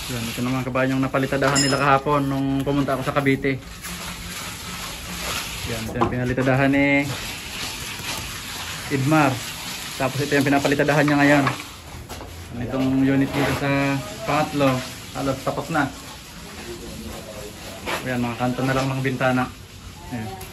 Yan, ito naman kabayan yung napalitadahan nila kahapon nung pumunta ako sa Cavite. Yan, ito yung pinalitadahan ni Idmar. Tapos ito yung pinapalitadahan niya ngayon. Itong unit dito sa pangatlo, halos tapos na. Ayan, mga kanto na lang ng bintana. Ayan.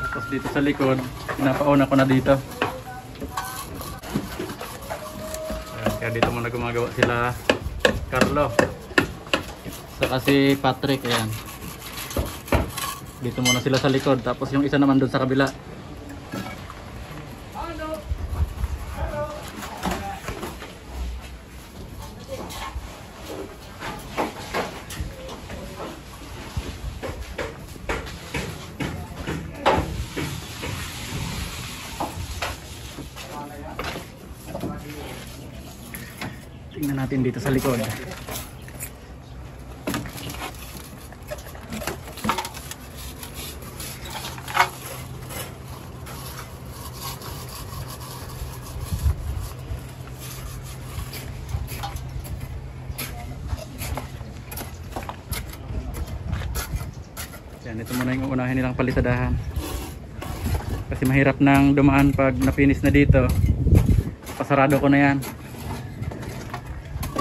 Tapos dito sa likod, pinapauna ko na dito. Ayan, kaya dito muna gumagawa sila Carlo. Saka si Patrick, ayan. Dito muna sila sa likod, tapos yung isa naman doon sa kabila. Tingnan natin dito sa likod. Yan, ito muna yung uunahin nilang palitadahan. Kasi mahirap nang dumaan pag napinis na dito. Pasarado ko na yan.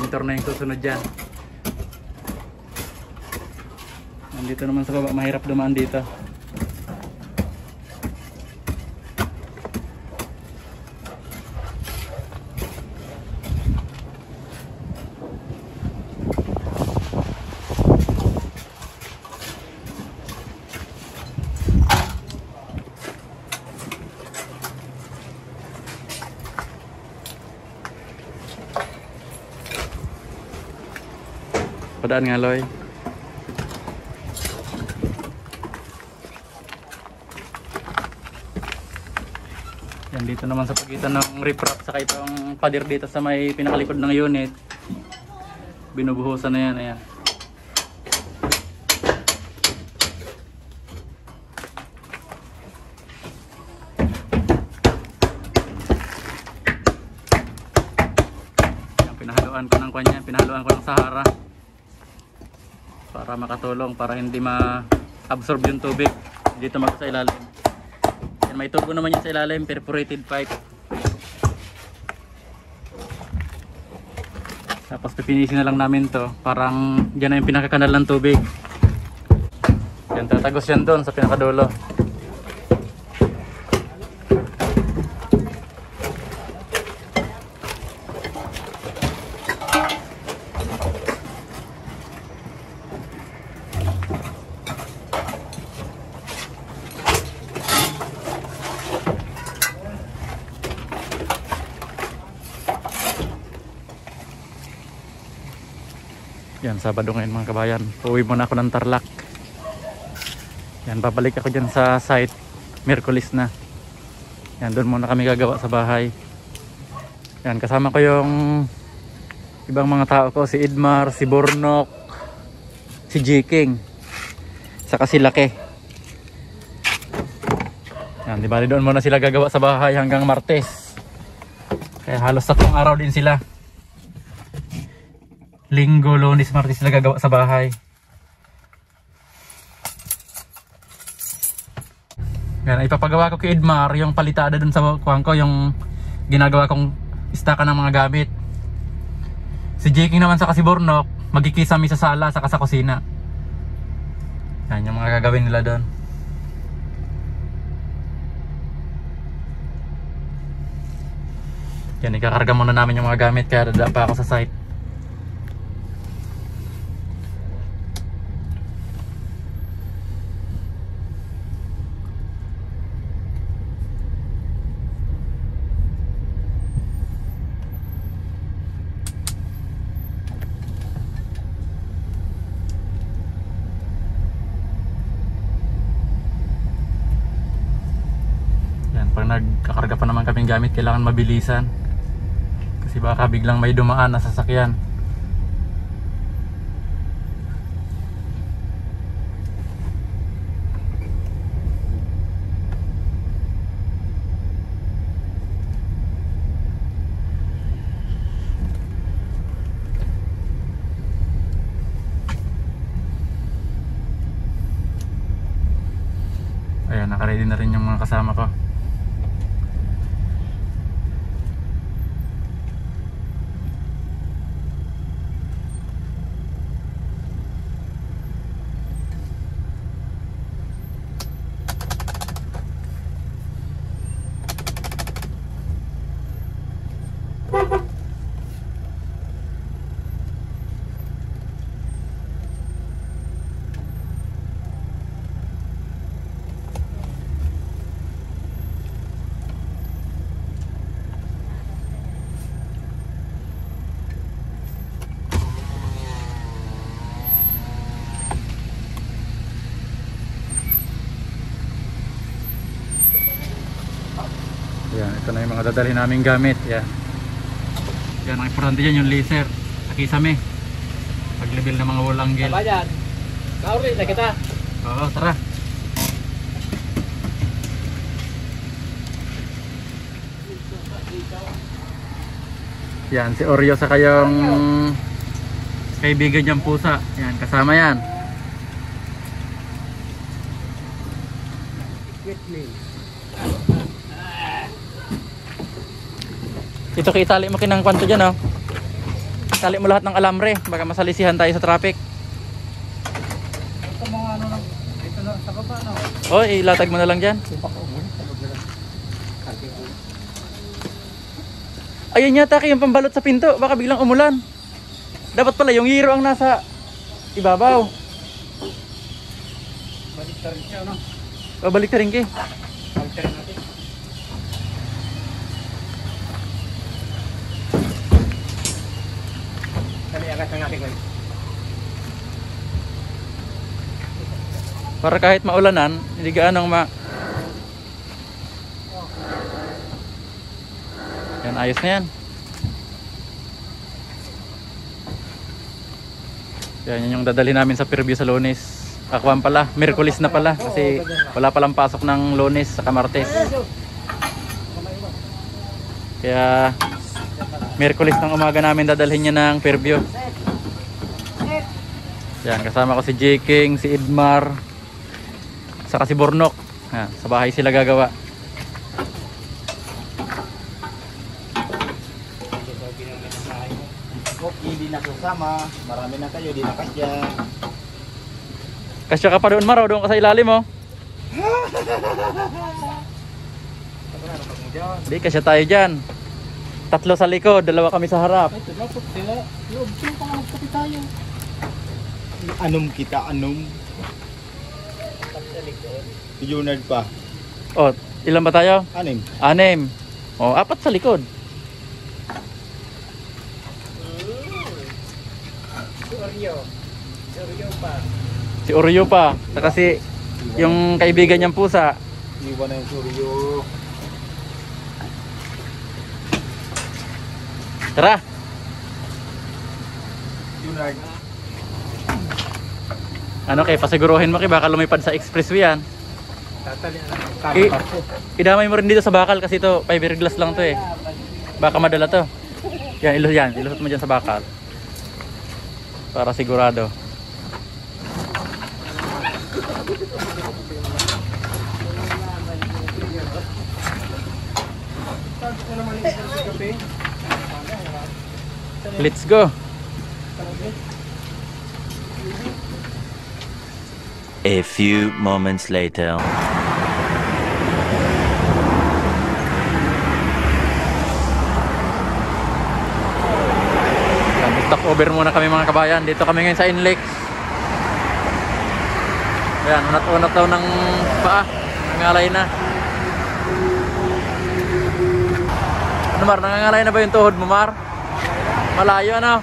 Pintor na yung susunod dyan. Nandito naman sa baba, mahirap dumaan dito. Padaan nga, Loy. Yan, dito naman sa pagitan ng riprap saka itong pader dito sa may pinakalikod ng unit. Binubuhusan na yan, ayan. Yan, pinahaluan ko ng kanya, pinahaluan ko ng Sahara. Para makatulong, para hindi ma-absorb yung tubig dito sa ilalim. Yan, may tubo naman yan sa ilalim, perforated pipe. Tapos pipinisin na lang namin to, parang dyan na yung pinakakanal ng tubig. Yan, tatagos yan doon sa pinakadulo. Yan, Sabado ngayon mga kabayan. Uuwi muna ako ng Tarlac. Yan, babalik ako dyan sa site Miyerkules na. Yan, doon muna kami gagawa sa bahay. Yan, kasama ko yung ibang mga tao ko. Si Idmar, si Bornok, si Jiking, saka si Lake. Yan, di bali doon muna sila gagawa sa bahay hanggang Martes. Kaya halos 3 araw din sila. Linggo, Lunes, Martes sila gagawa sa bahay. Yan, ipapagawa ko kay Idmar yung palitada dun sa kuwang ko, yung ginagawa kong istaka ng mga gamit. Si Jiking naman sa Bornok, magkikisami sa sala saka sa kusina. Yan yung mga gagawin nila doon. Yan, ikakarga muna namin yung mga gamit kaya dadaan pa ako sa site. pag nagkakarga pa naman kaming gamit, kailangan mabilisan kasi baka biglang may dumaan na sasakyan. Ayan, nakaready na rin yung mga kasama ko. Yan, ito na yung mga dadalhin naming gamit. Yan. Yan, ang importante dyan yung laser. Nakisame. Pag-level ng mga wall angle. Apa dyan? Kauri na kita. Oo, tara. Yan, si Oreo sa kayong kaibigan niyang pusa. Yan, kasama yan. Ito itali mo kinang kwanto dyan, oh. Itali mo lahat ng alambre, baka masalisihan tayo sa traffic. Ito mga ano lang. Ito lang sa baba, no? O, ilatag mo na lang dyan. Ayun yata yung pambalot sa pinto, baka biglang umulan. Dapat pala yung hero ang nasa ibabaw. Balik na rin siya, no? O, balik ka rin, Ki. Balik na rin natin. Dali, agad ng ating balik. Para kahit maulanan, hindi gaanong Yan, ayos na yan. Yan yung dadali namin sa Fairview sa Lunes. Akuan pala, Miyerkules na pala kasi wala palang pasok ng Lunes sa Martes. Kaya Miyerkules ng umaga namin dadalhin niya ng Fairview. Yan, kasama ko si J. King, si Idmar, saka si Bornok. Yan, sa bahay sila gagawa. Hindi na kasama, marami na kayo, di na kasya. Kasya ka pa doon, Maro, doon ka sa ilalim, oh. Hindi, kasya tayo dyan. 3 sa likod, 2 kami sa harap. Ito na po sila. Loob, sino pa magkapi tayo? Anom kita, anom. Si Junard pa. Oh, ilan ba tayo? 6. 6. Oh, 4 sa likod. Si Oreo pa. Saka si yung kaibigan niyang pusa. Iwan na yung Suryo. Tara. Junard. Ano kay pasiguruhin mo kay baka lumipad sa expressway yan. Tatali na I- lang. Idamay mo rin dito sa bakal kasi ito fiberglass lang to eh. Baka madala to. Yan, ilusot mo dyan sa bakal. Para sigurado. Let's go. A few moments later. Stop over muna kami mga kabayan. Dito kami ngayon sa Inlex. Ayan, unat-unat daw ng paa. Nangangalay na. Ano Mar, nangangalay na ba yung tuhod mo, Mar? Malayo ano?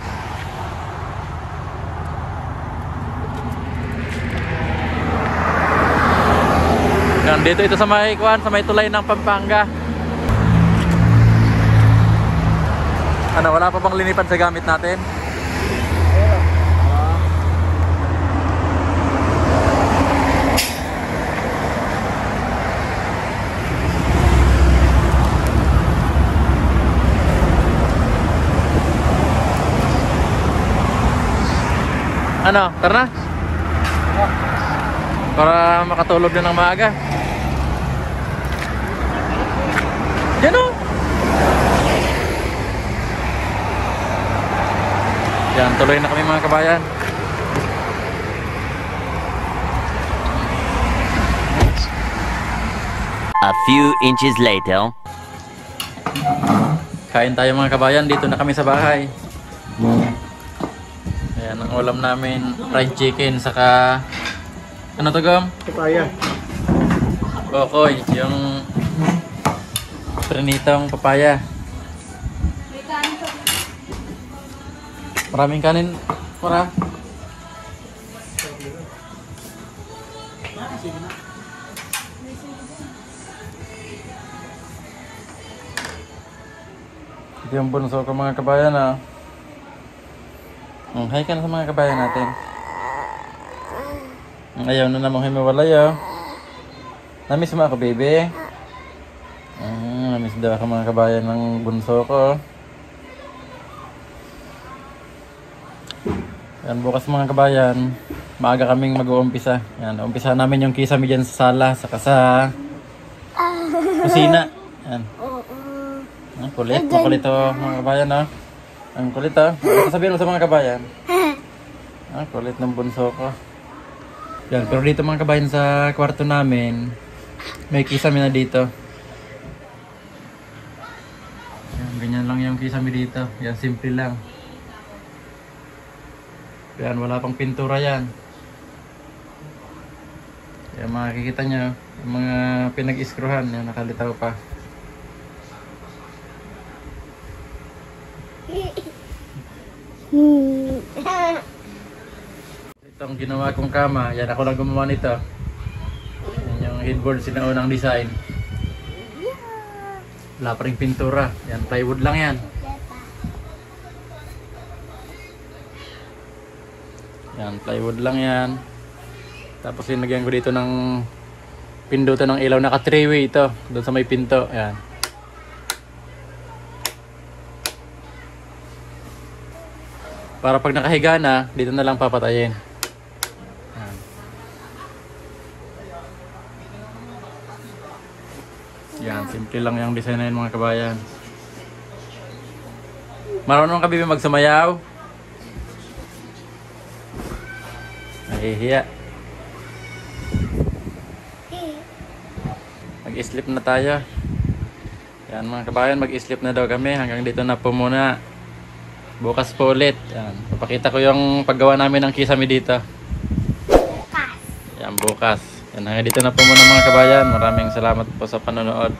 Yan, dito ito sa may kuan, sa may tulay ng Pampanga. Ano, wala pa bang linipan sa gamit natin? Ano, tara na. Para makatulog din ng maaga. Yan o. Yan, tuloy na kami mga kabayan. A few inches later. Kain tayo mga kabayan, dito na kami sa bahay. Ayan, ang ulam namin, fried chicken, saka ano to, Gom? Papaya. Kokoy, yung prinitong papaya. Maraming kanin, para. Ito yung bunso ko mga kabayan, ah. Hi ka na sa mga kabayan natin. Ayaw na namang himiwalay, oh. Namiss mo ako, baby? Namiss daw ako mga kabayan ng bunso ko. Yan, bukas mga kabayan, maaga kaming mag-uumpisa. Yan, umpisa namin yung kisame dyan sa sala, saka sa kusina. Yan. Ang kulit, makulit to mga kabayan, oh. Ang kulit, oh. Sabihin mo sa mga kabayan. Ang kulit ng bunso ko. Yan, pero dito mga kabayan sa kwarto namin, may kisame na dito. Yan, ganyan lang yung kisame dito. Yan, simple lang. Yan, wala pang pintura yan. Yan, makikita nyo, yung mga pinag-iskruhan, yan, nakalitaw pa. Itong ginawa kong kama, yan ako lang gumawa nito. Yan yung headboard, sinaunang design. Wala pa rin pintura. Yan, plywood lang yan. Yan, plywood lang yan. Tapos linagyan ko dito ng pindutan ng ilaw. Naka 3-way ito, doon sa may pinto. Yan. Para pag nakahiga na, dito na lang papatayin. Yan. Yan, simple lang yung design na yun mga kabayan. Marunong ka, bibi, magsumayaw? Nahihiya. Mag-sleep na tayo. Yan mga kabayan, mag-sleep na daw kami. Hanggang dito na po muna. Bukas po ulit. Yan. Papakita ko yung paggawa namin ng kisame dito. Bukas. Yan, bukas. Yan, hanggang dito na po muna mga kabayan. Maraming salamat po sa panonood.